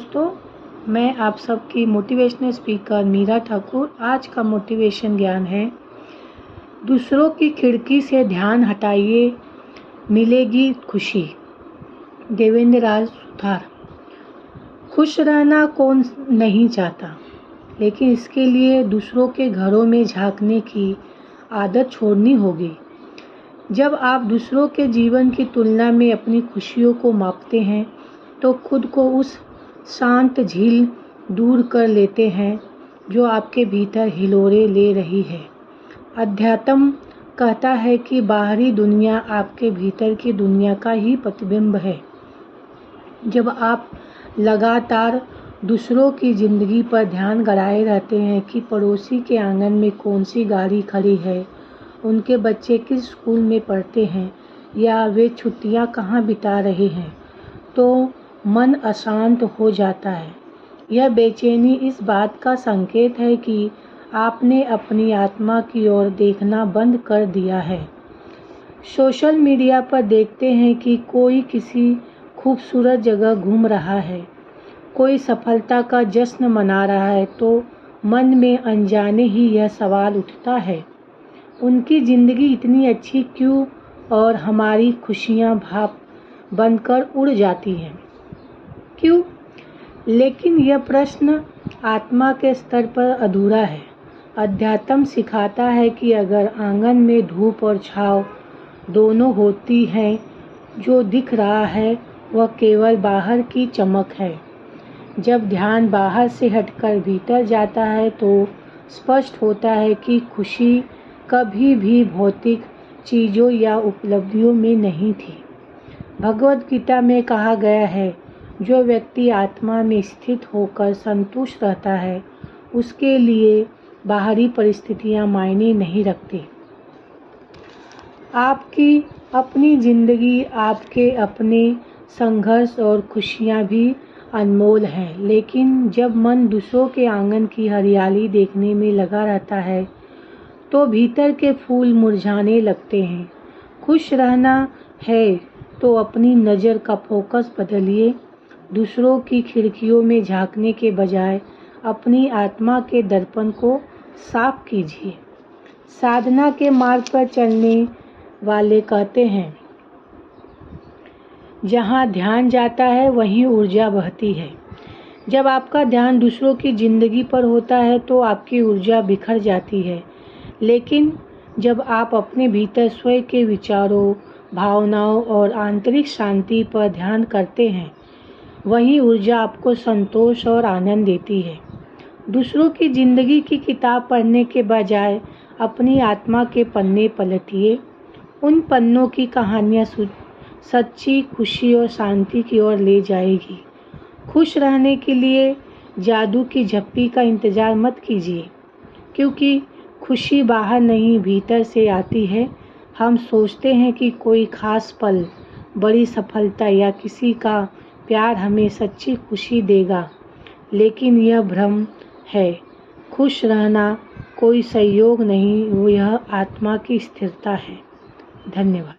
दोस्तों, मैं आप सबकी मोटिवेशनल स्पीकर मीरा ठाकुर। आज का मोटिवेशन ज्ञान है, दूसरों की खिड़की से ध्यान हटाइए, मिलेगी खुशी। देवेंद्र राज सुथार। खुश रहना कौन नहीं चाहता, लेकिन इसके लिए दूसरों के घरों में झांकने की आदत छोड़नी होगी। जब आप दूसरों के जीवन की तुलना में अपनी खुशियों को मापते हैं तो खुद को उस शांत झील दूर कर लेते हैं जो आपके भीतर हिलोरे ले रही है। अध्यात्म कहता है कि बाहरी दुनिया आपके भीतर की दुनिया का ही प्रतिबिंब है। जब आप लगातार दूसरों की ज़िंदगी पर ध्यान गड़ाए रहते हैं कि पड़ोसी के आंगन में कौन सी गाड़ी खड़ी है, उनके बच्चे किस स्कूल में पढ़ते हैं या वे छुट्टियां कहाँ बिता रहे हैं, तो मन अशांत हो जाता है। यह बेचैनी इस बात का संकेत है कि आपने अपनी आत्मा की ओर देखना बंद कर दिया है। सोशल मीडिया पर देखते हैं कि कोई किसी खूबसूरत जगह घूम रहा है, कोई सफलता का जश्न मना रहा है, तो मन में अनजाने ही यह सवाल उठता है, उनकी ज़िंदगी इतनी अच्छी क्यों और हमारी खुशियाँ भाप बनकर उड़ जाती हैं, क्यों? लेकिन यह प्रश्न आत्मा के स्तर पर अधूरा है। अध्यात्म सिखाता है कि अगर आंगन में धूप और छाँव दोनों होती हैं, जो दिख रहा है वह केवल बाहर की चमक है। जब ध्यान बाहर से हटकर भीतर जाता है तो स्पष्ट होता है कि खुशी कभी भी भौतिक चीज़ों या उपलब्धियों में नहीं थी। भगवद गीता में कहा गया है, जो व्यक्ति आत्मा में स्थित होकर संतुष्ट रहता है, उसके लिए बाहरी परिस्थितियां मायने नहीं रखती। आपकी अपनी ज़िंदगी, आपके अपने संघर्ष और खुशियां भी अनमोल हैं, लेकिन जब मन दूसरों के आंगन की हरियाली देखने में लगा रहता है तो भीतर के फूल मुरझाने लगते हैं। खुश रहना है तो अपनी नज़र का फोकस बदलिए। दूसरों की खिड़कियों में झांकने के बजाय अपनी आत्मा के दर्पण को साफ कीजिए। साधना के मार्ग पर चलने वाले कहते हैं, जहाँ ध्यान जाता है वहीं ऊर्जा बहती है। जब आपका ध्यान दूसरों की ज़िंदगी पर होता है तो आपकी ऊर्जा बिखर जाती है, लेकिन जब आप अपने भीतर स्वयं के विचारों, भावनाओं और आंतरिक शांति पर ध्यान करते हैं, वही ऊर्जा आपको संतोष और आनंद देती है। दूसरों की ज़िंदगी की किताब पढ़ने के बजाय अपनी आत्मा के पन्ने पलटिए। उन पन्नों की कहानियाँ सच्ची खुशी और शांति की ओर ले जाएगी। खुश रहने के लिए जादू की झप्पी का इंतज़ार मत कीजिए, क्योंकि खुशी बाहर नहीं भीतर से आती है। हम सोचते हैं कि कोई खास पल, बड़ी सफलता या किसी का प्यार हमें सच्ची खुशी देगा, लेकिन यह भ्रम है। खुश रहना कोई संयोग नहीं, यह आत्मा की स्थिरता है। धन्यवाद।